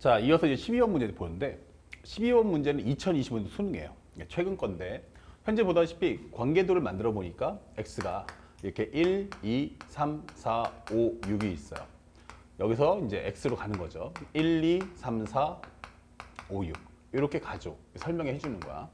자, 이어서 이제 12번 문제 보는데 12번 문제는 2020년도 수능이에요. 최근 건데 현재 보다시피 관계도를 만들어 보니까 x가 이렇게 1, 2, 3, 4, 5, 6이 있어요. 여기서 이제 x로 가는 거죠. 1, 2, 3, 4, 5, 6 이렇게 가죠. 설명해 주는 거야.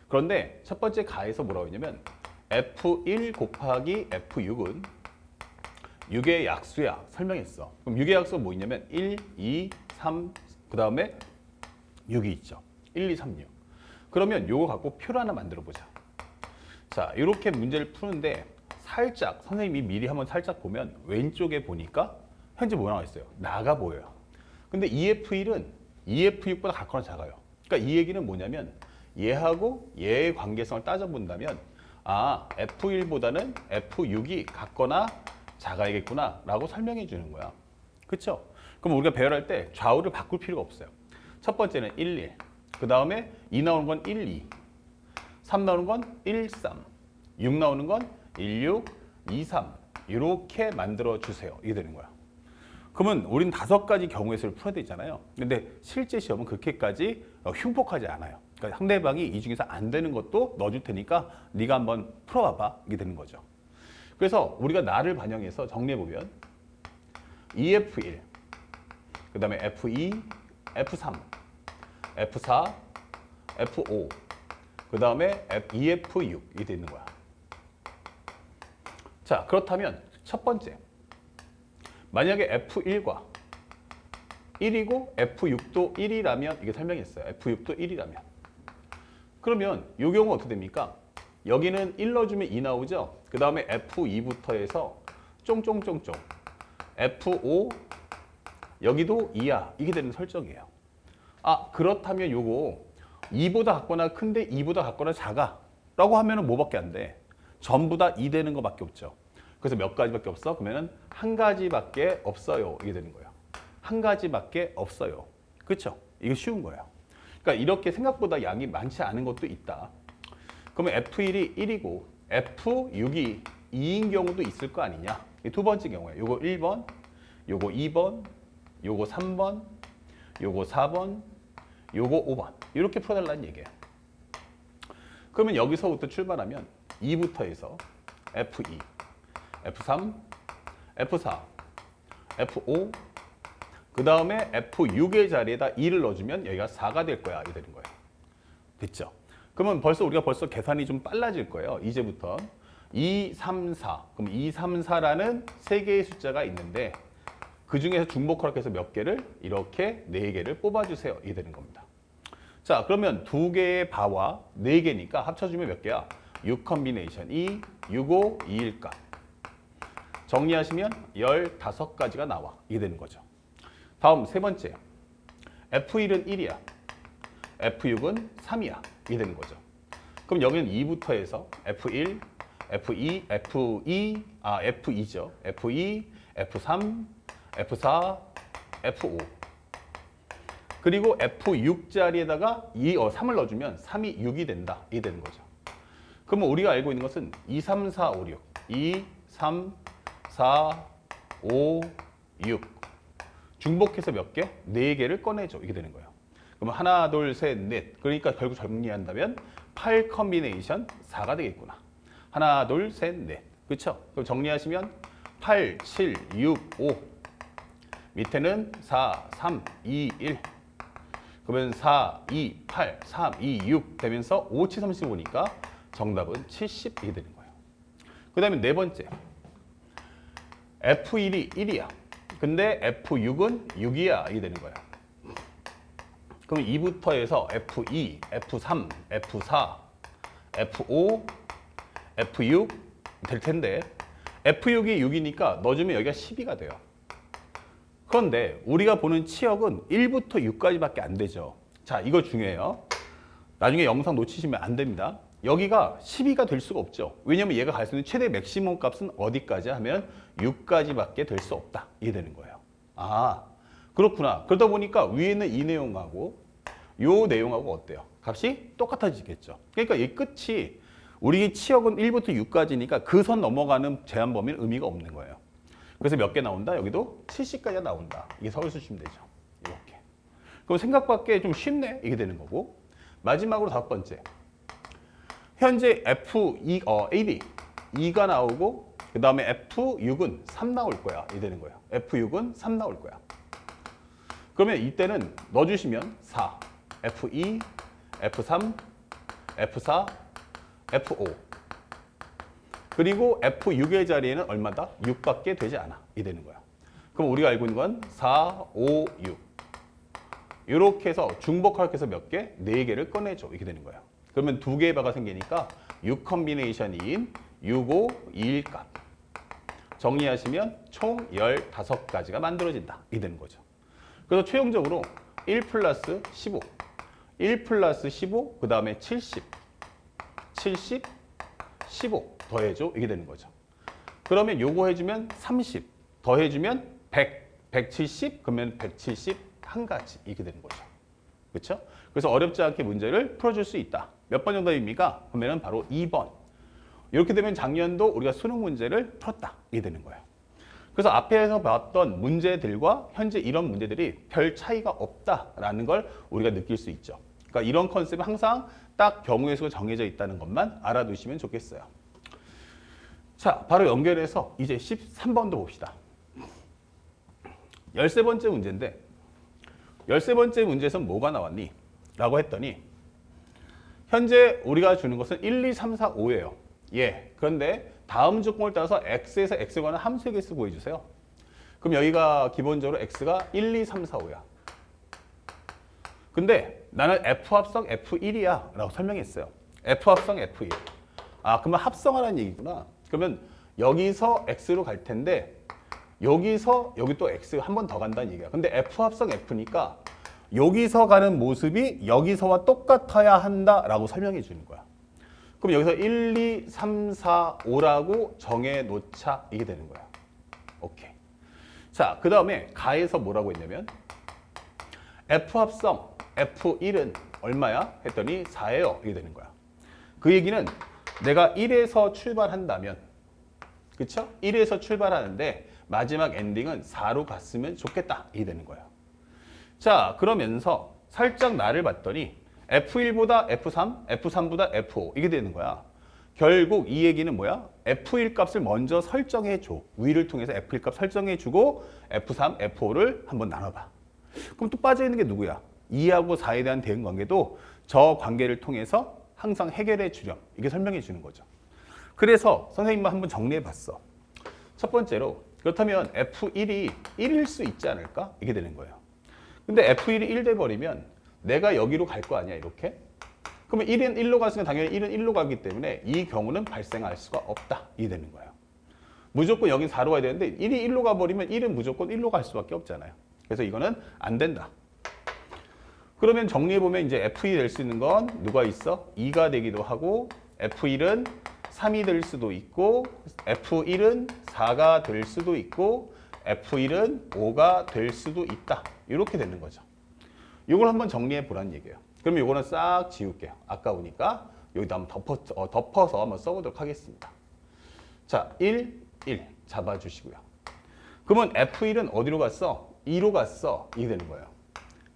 그런데 첫 번째 가에서 뭐라고 했냐면 f1 곱하기 f6은 6의 약수야 설명했어. 그럼 6의 약수가 뭐 있냐면 1, 2, 3, 그 다음에 6이 있죠. 1, 2, 3, 6. 그러면 요거 갖고 표를 하나 만들어 보자. 자, 이렇게 문제를 푸는데 살짝 선생님이 미리 한번 살짝 보면 왼쪽에 보니까 현재 뭐 나와 있어요? 나가 보여요. 근데 EF1은 EF6보다 같거나 작아요. 그러니까 이 얘기는 뭐냐면 얘하고 얘의 관계성을 따져본다면 아, F1보다는 F6이 같거나 작아야겠구나 라고 설명해 주는 거야. 그쵸? 그럼 우리가 배열할 때 좌우를 바꿀 필요가 없어요. 첫 번째는 1, 1. 그 다음에 2 나오는 건 1, 2. 3 나오는 건 1, 3. 6 나오는 건 1, 6, 2, 3. 이렇게 만들어 주세요. 이게 되는 거야. 그러면 우리는 5가지 경우의 수를 풀어야 되잖아요. 근데 실제 시험은 그렇게까지 흉폭하지 않아요. 그러니까 상대방이 이 중에서 안 되는 것도 넣어줄 테니까 네가 한번 풀어봐봐. 이게 되는 거죠. 그래서 우리가 나를 반영해서 정리해보면 EF1, 그 다음에 F2, F3, F4, F5, 그 다음에 EF6 이게 되는 거야. 자, 그렇다면 첫 번째 만약에 F1과 1이고 F6도 1이라면 이게 설명했어요. F6도 1이라면 그러면 이 경우 어떻게 됩니까? 여기는 1 넣어주면 2 나오죠. 그 다음에 F2부터 해서 쫑쫑쫑쫑 F5 여기도 2야. 이게 되는 설정이에요. 아, 그렇다면 요거 2보다 같거나 큰데 2보다 같거나 작아 라고 하면은 뭐밖에 안 돼? 전부 다 2 되는 거밖에 없죠. 그래서 몇 가지밖에 없어? 그러면은 한 가지밖에 없어요. 이게 되는 거예요. 한 가지밖에 없어요. 그렇죠? 이거 쉬운 거예요. 그러니까 이렇게 생각보다 양이 많지 않은 것도 있다. 그러면 F1이 1이고 F6이 2인 경우도 있을 거 아니냐? 이게 두 번째 경우예요. 요거 1번, 요거 2번, 요거 3번, 요거 4번, 요거 5번. 이렇게 풀어달라는 얘기예요. 그러면 여기서부터 출발하면 2부터 해서 F2, F3, F4, F5, 그 다음에 F6의 자리에다 2를 넣어주면 여기가 4가 될 거야. 이게 되는 거예요. 됐죠? 그러면 우리가 벌써 계산이 좀 빨라질 거예요. 이제부터 2, 3, 4. 그럼 2, 3, 4라는 3개의 숫자가 있는데 그 중에서 중복허락해서 몇 개를 이렇게 4개를 뽑아주세요. 이게 되는 겁니다. 자, 그러면 2개의 바와 4개니까 합쳐주면 몇 개야? 6 컨비네이션 2, 6, 5, 2일 값. 정리하시면 15가지가 나와. 이게 되는 거죠. 다음 세 번째. F1은 1이야. F6은 3이야. 이게 되는 거죠. 그럼 여기는 2부터 해서 F1, F2, F2죠. F2, F3, F4, F5. 그리고 F6 자리에다가 3을 넣어주면 3이 6이 된다. 이게 되는 거죠. 그러면 우리가 알고 있는 것은 2, 3, 4, 5, 6. 2, 3, 4, 5, 6. 중복해서 몇 개? 4개를 꺼내줘. 이게 되는 거예요. 그러면 하나, 둘, 셋, 넷. 그러니까 결국 정리한다면 8 컨비네이션 4가 되겠구나. 하나, 둘, 셋, 넷. 그렇죠? 그럼 정리하시면 8, 7, 6, 5. 밑에는 4, 3, 2, 1. 그러면 4, 2, 8, 3, 2, 6 되면서 5, 7, 35니까 정답은 70이 되는 거예요. 그 다음에 네 번째. F1이 1이야. 근데 F6은 6이야. 이게 되는 거예요. 그럼 2부터 해서 F2, F3, F4, F5, F6 될 텐데 F6이 6이니까 넣어주면 여기가 12가 돼요. 그런데 우리가 보는 치역은 1부터 6까지밖에 안 되죠. 자, 이거 중요해요. 나중에 영상 놓치시면 안 됩니다. 여기가 12가 될 수가 없죠. 왜냐면 얘가 갈 수 있는 최대 맥시멈 값은 어디까지 하면 6까지밖에 될 수 없다. 이게 되는 거예요. 아, 그렇구나. 그러다 보니까 위에는 이 내용하고 요 내용하고 어때요? 값이 똑같아지겠죠. 그러니까 이 끝이 우리 치역은 1부터 6까지니까 그 선 넘어가는 제한 범위는 의미가 없는 거예요. 그래서 몇 개 나온다? 여기도 70까지가 나온다. 이게 서울 수시면 되죠. 이렇게. 그럼 생각밖에 좀 쉽네 이게 되는 거고. 마지막으로 5번째. 현재 F2, 1이 2가 나오고 그 다음에 F6은 3 나올 거야 이게 되는 거예요. F6은 3 나올 거야. 그러면 이때는 넣어주시면 4, F2, F3, F4, F5 그리고 F6의 자리에는 얼마다? 6밖에 되지 않아 이 되는 거야. 그럼 우리가 알고 있는 건 4, 5, 6 이렇게 해서 중복할해서 몇 개? 4개를 꺼내줘 이렇게 되는 거야. 그러면 2개의 바가 생기니까 6 컨비네이션인 6, 5, 2일 값 정리하시면 총 15가지가 만들어진다 이게 되는 거죠. 그래서 최종적으로 1 플러스 15 1 플러스 15 그 다음에 70 70 15 더해줘 이게 되는 거죠. 그러면 요거 해주면 30 더해주면 100 170 그러면 171가지 이렇게 되는 거죠. 그렇죠? 그래서 어렵지 않게 문제를 풀어줄 수 있다. 몇 번 정답입니까? 그러면 바로 2번. 이렇게 되면 작년도 우리가 수능 문제를 풀었다 이게 되는 거예요. 그래서 앞에서 봤던 문제들과 현재 이런 문제들이 별 차이가 없다라는 걸 우리가 느낄 수 있죠. 그러니까 이런 컨셉은 항상 딱 경우의 수가 정해져 있다는 것만 알아두시면 좋겠어요. 자, 바로 연결해서 이제 13번도 봅시다. 13번째 문제인데 13번째 문제에서는 뭐가 나왔니? 라고 했더니 현재 우리가 주는 것은 1, 2, 3, 4, 5예요. 예. 그런데 다음 조건을 따라서 x에서 x에 관한 함수의 개수 구해주세요. 그럼 여기가 기본적으로 x가 1, 2, 3, 4, 5야. 근데 나는 F합성 F1이야 라고 설명했어요. F합성 F1. 아, 그러면 합성하라는 얘기구나. 그러면 여기서 x로 갈 텐데 여기서 여기 또 x 한 번 더 간다는 얘기야. 근데 F합성 F니까 여기서 가는 모습이 여기서와 똑같아야 한다라고 설명해 주는 거야. 그럼 여기서 1, 2, 3, 4, 5라고 정해 놓자 이게 되는 거야. 오케이. 자, 그 다음에 가에서 뭐라고 했냐면 F합성 F1은 얼마야? 했더니 4예요. 이게 되는 거야. 그 얘기는 내가 1에서 출발한다면 그쵸? 1에서 출발하는데 마지막 엔딩은 4로 갔으면 좋겠다. 이게 되는 거야. 자, 그러면서 살짝 나를 봤더니 F1보다 F3, F3보다 F5 이게 되는 거야. 결국 이 얘기는 뭐야? F1 값을 먼저 설정해 줘. 위를 통해서 F1 값 설정해 주고 F3, F5를 한번 나눠봐. 그럼 또 빠져있는 게 누구야? 2하고 4에 대한 대응 관계도 저 관계를 통해서 항상 해결해 주렴. 이게 설명해 주는 거죠. 그래서 선생님만 한번 정리해 봤어. 첫 번째로 그렇다면 F1이 1일 수 있지 않을까? 이게 되는 거예요. 근데 F1이 1 돼버리면 내가 여기로 갈 거 아니야 이렇게? 그러면 1은 1로 갔으면 당연히 1은 1로 가기 때문에 이 경우는 발생할 수가 없다. 이게 되는 거예요. 무조건 여긴 4로 가야 되는데 1이 1로 가버리면 1은 무조건 1로 갈 수밖에 없잖아요. 그래서 이거는 안 된다. 그러면 정리해보면 이제 F2 될 수 있는 건 누가 있어? 2가 되기도 하고 F1은 3이 될 수도 있고 F1은 4가 될 수도 있고 F1은 5가 될 수도 있다. 이렇게 되는 거죠. 이걸 한번 정리해 보라는 얘기예요. 그럼 이거는 싹 지울게요. 아까우니까 여기다 한번 덮어서 한번 써보도록 하겠습니다. 자, 1, 1 잡아주시고요. 그러면 F1은 어디로 갔어? 2로 갔어. 이게 되는 거예요.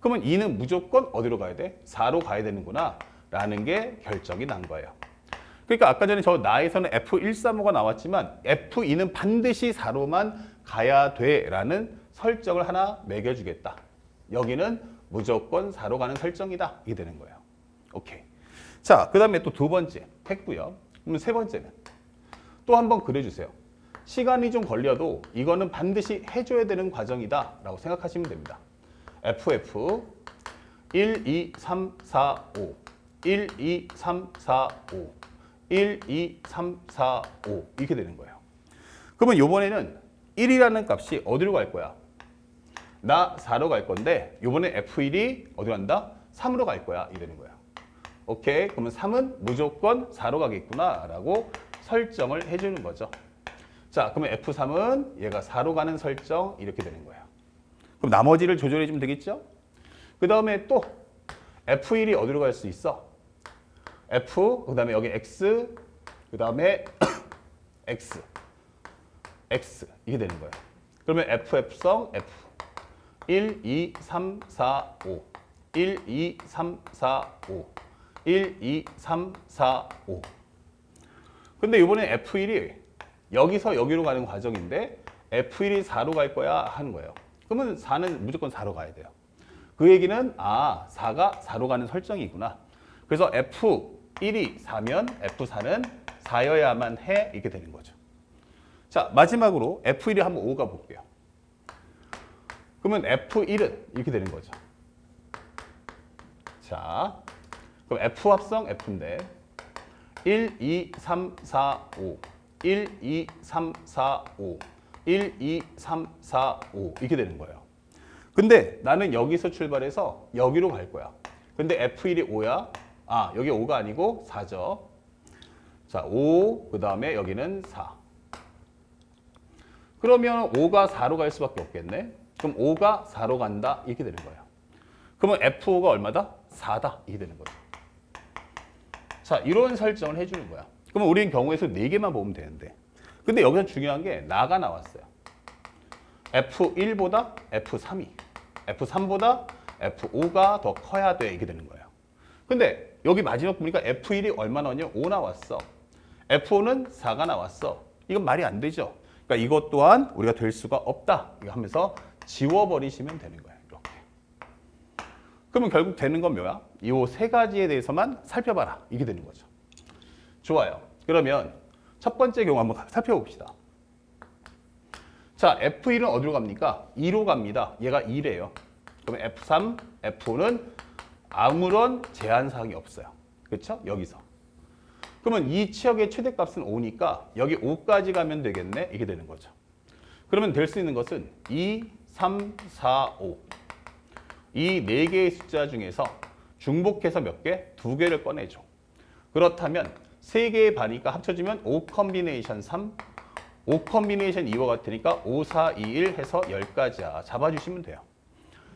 그러면 2는 무조건 어디로 가야 돼? 4로 가야 되는구나 라는 게 결정이 난 거예요. 그러니까 아까 전에 저 나에서는 F135가 나왔지만 F2는 반드시 4로만 가야 돼 라는 설정을 하나 매겨주겠다. 여기는 무조건 4로 가는 설정이다. 이게 되는 거예요. 오케이. 자, 그 다음에 또 두 번째 했고요. 그럼 세 번째는 또 한번 그려주세요. 시간이 좀 걸려도 이거는 반드시 해줘야 되는 과정이다 라고 생각하시면 됩니다. FF 1, 2, 3, 4, 5 1, 2, 3, 4, 5 1, 2, 3, 4, 5 이렇게 되는 거예요. 그러면 이번에는 1이라는 값이 어디로 갈 거야? 나 4로 갈 건데 이번에 F1이 어디로 간다? 3으로 갈 거야. 이게 되는 거야. 오케이. 그러면 3은 무조건 4로 가겠구나 라고 설정을 해주는 거죠. 자, 그러면 F3은 얘가 4로 가는 설정 이렇게 되는 거예요. 그럼 나머지를 조절해 주면 되겠죠? 그 다음에 또 F1이 어디로 갈 수 있어? F, 그 다음에 여기 X, 그 다음에 X, X 이게 되는 거예요. 그러면 FF성 F 1, 2, 3, 4, 5 1, 2, 3, 4, 5. 1, 2, 3, 4, 5. 근데 이번에 F1이 여기서 여기로 가는 과정인데 F1이 4로 갈 거야 하는 거예요. 그러면 4는 무조건 4로 가야 돼요. 그 얘기는 4가 4로 가는 설정이구나. 그래서 F1이 4면 F4는 4여야만 해 이렇게 되는 거죠. 자, 마지막으로 F1이 한번 5가 볼게요. 그러면 F1은 이렇게 되는 거죠. 자, 그럼 F 합성 F인데 1, 2, 3, 4, 5 1, 2, 3, 4, 5 1, 2, 3, 4, 5 이렇게 되는 거예요. 근데 나는 여기서 출발해서 여기로 갈 거야. 근데 F1이 5야. 여기 5가 아니고 4죠. 자, 5, 그 다음에 여기는 4. 그러면 5가 4로 갈 수밖에 없겠네. 그럼 5가 4로 간다. 이렇게 되는 거예요. 그러면 F5가 얼마다? 4다. 이렇게 되는 거죠. 자, 이런 설정을 해주는 거야. 그러면 우리는 경우의 수 4개만 보면 되는데. 근데 여기서 중요한 게 나가 나왔어요. F1보다 F3이. F3보다 F5가 더 커야 돼. 이렇게 되는 거예요. 근데 여기 마지막 보니까 F1이 얼마 나왔냐? 5 나왔어. F5는 4가 나왔어. 이건 말이 안 되죠. 그러니까 이것 또한 우리가 될 수가 없다. 이거 하면서 지워버리시면 되는 거예요. 이렇게. 그러면 결국 되는 건 뭐야? 이 세 가지에 대해서만 살펴봐라. 이게 되는 거죠. 좋아요. 그러면 첫 번째 경우 한번 살펴봅시다. 자, F1은 어디로 갑니까? 2로 갑니다. 얘가 2래요. 그러면 F3, F5는 아무런 제한사항이 없어요. 그렇죠? 여기서. 그러면 이 치역의 최대값은 5니까 여기 5까지 가면 되겠네. 이게 되는 거죠. 그러면 될 수 있는 것은 2, 3, 4, 5. 이 4개의 숫자 중에서 중복해서 몇 개? 2개를 꺼내줘. 그렇다면 3개의 반이니까 합쳐지면 5 컨비네이션 3, 5 컨비네이션 2와 같으니까 5, 4, 2, 1 해서 10가지야. 잡아주시면 돼요.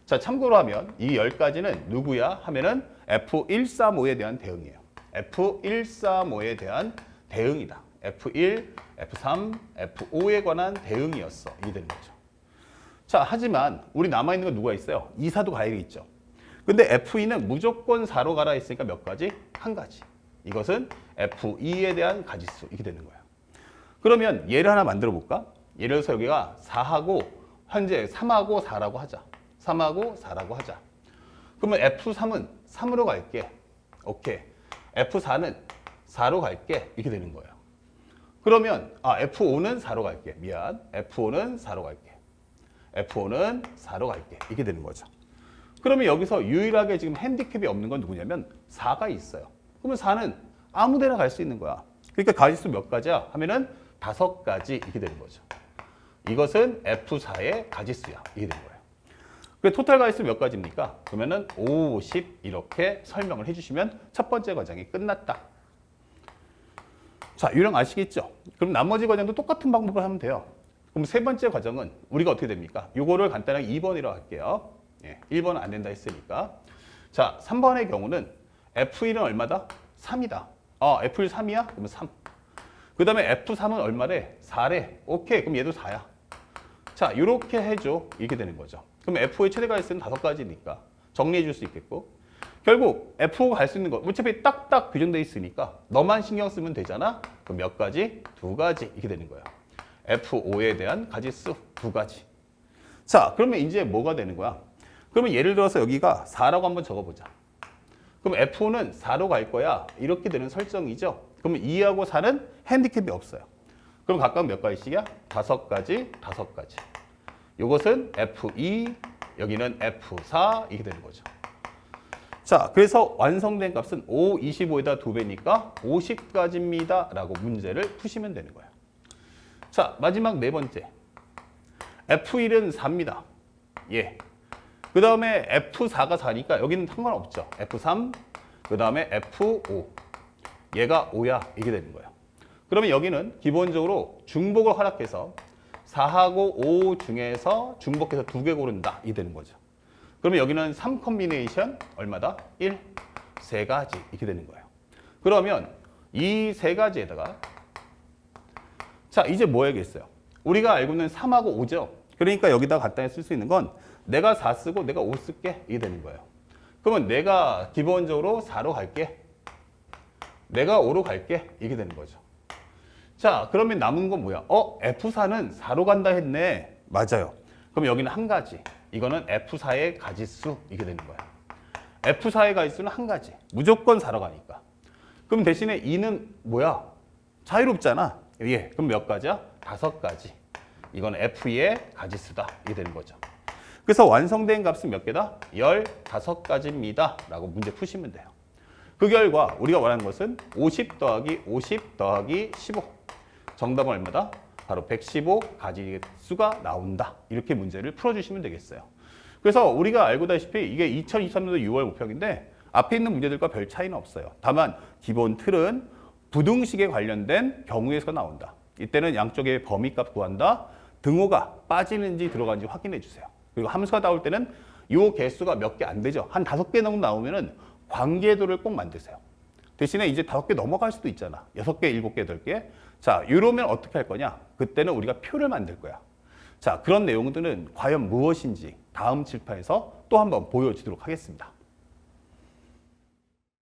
자, 참고로 하면 이 10가지는 누구야? 하면은 F135에 대한 대응이에요. F135에 대한 대응이다. F1, F3, F5에 관한 대응이었어. 이게 되는 거죠. 자, 하지만 우리 남아있는 건 누가 있어요? 2, 4도 가야겠죠. 근데 F2는 무조건 4로 가라 했으니까 몇 가지? 한 가지. 이것은 F2에 대한 가지수. 이렇게 되는 거예요. 그러면 얘를 하나 만들어 볼까? 예를 들어서 여기가 4하고 현재 3하고 4라고 하자. 3하고 4라고 하자. 그러면 F3은 3으로 갈게. 오케이. F4는 4로 갈게. 이렇게 되는 거예요. 그러면 F5는 4로 갈게. 미안. F5는 4로 갈게. F5는 4로 갈게. 이렇게 되는 거죠. 그러면 여기서 유일하게 지금 핸디캡이 없는 건 누구냐면 4가 있어요. 그러면 4는 아무 데나 갈 수 있는 거야. 그러니까 가지수 몇 가지야? 하면은 5가지 이렇게 되는 거죠. 이것은 F4의 가지수야. 이게 되는 거예요. 그 토탈 가지수 몇 가지입니까? 그러면은 50 이렇게 설명을 해주시면 첫 번째 과정이 끝났다. 자, 유령 아시겠죠? 그럼 나머지 과정도 똑같은 방법을 하면 돼요. 그럼 세 번째 과정은 우리가 어떻게 됩니까? 요거를 간단하게 2번이라고 할게요. 1번은 안 된다 했으니까. 자, 3번의 경우는 F1은 얼마다? 3이다. F1 3이야? 그러면 3. 그 다음에 F3은 얼마래? 4래. 오케이. 그럼 얘도 4야. 자, 이렇게 해줘. 이렇게 되는 거죠. 그럼 F5의 최대 가지수는 5가지니까 정리해 줄 수 있겠고. 결국 F5가 갈 수 있는 거 어차피 딱딱 규정돼 있으니까 너만 신경 쓰면 되잖아. 그럼 몇 가지? 2가지. 이렇게 되는 거야. F5에 대한 가지수 2가지. 자, 그러면 이제 뭐가 되는 거야? 그러면 예를 들어서 여기가 4라고 한번 적어보자. 그럼 F5는 4로 갈 거야. 이렇게 되는 설정이죠. 그러면 2하고 4는 핸디캡이 없어요. 그럼 각각 몇 가지씩이야? 5가지, 5가지. 이것은 F2, 여기는 F4 이렇게 되는 거죠. 자, 그래서 완성된 값은 5, 25에다 2배니까 50가지입니다. 라고 문제를 푸시면 되는 거예요. 자, 마지막 네 번째. F1은 4입니다. 예. 그 다음에 F4가 4니까 여기는 상관없죠. F3, 그 다음에 F5. 얘가 5야. 이게 되는 거예요. 그러면 여기는 기본적으로 중복을 허락해서 4하고 5 중에서 중복해서 2개 고른다. 이게 되는 거죠. 그러면 여기는 3 컨비네이션 얼마다? 1, 3가지. 이렇게 되는 거예요. 그러면 이 3가지에다가 자, 이제 뭐 해야겠어요? 우리가 알고 있는 3하고 5죠. 그러니까 여기다 간단히 쓸 수 있는 건 내가 4 쓰고 내가 5 쓸게. 이게 되는 거예요. 그러면 내가 기본적으로 4로 갈게. 내가 5로 갈게. 이게 되는 거죠. 자, 그러면 남은 건 뭐야? F4는 4로 간다 했네. 맞아요. 그럼 여기는 한 가지. 이거는 F4의 가지수. 이게 되는 거야. F4의 가지수는 한 가지. 무조건 4로 가니까. 그럼 대신에 2는 뭐야? 자유롭잖아. 예. 그럼 몇 가지야? 5가지. 이건 F2의 가지수다. 이게 되는 거죠. 그래서 완성된 값은 몇 개다? 15가지입니다. 라고 문제 푸시면 돼요. 그 결과 우리가 원하는 것은 50 더하기 50 더하기 15. 정답은 얼마다? 바로 115가지 수가 나온다. 이렇게 문제를 풀어주시면 되겠어요. 그래서 우리가 알고다시피 이게 2023년도 6월 모평인데 앞에 있는 문제들과 별 차이는 없어요. 다만 기본 틀은 부등식에 관련된 경우의 수가 나온다. 이때는 양쪽의 범위값 구한다. 등호가 빠지는지 들어가는지 확인해 주세요. 그리고 함수가 나올 때는 이 개수가 몇 개 안 되죠. 한 5개 정도 나오면은 관계도를 꼭 만드세요. 대신에 이제 5개 넘어갈 수도 있잖아. 6개, 7개, 8개. 자, 이러면 어떻게 할 거냐? 그때는 우리가 표를 만들 거야. 자, 그런 내용들은 과연 무엇인지 다음 칠판에서 또 한번 보여주도록 하겠습니다.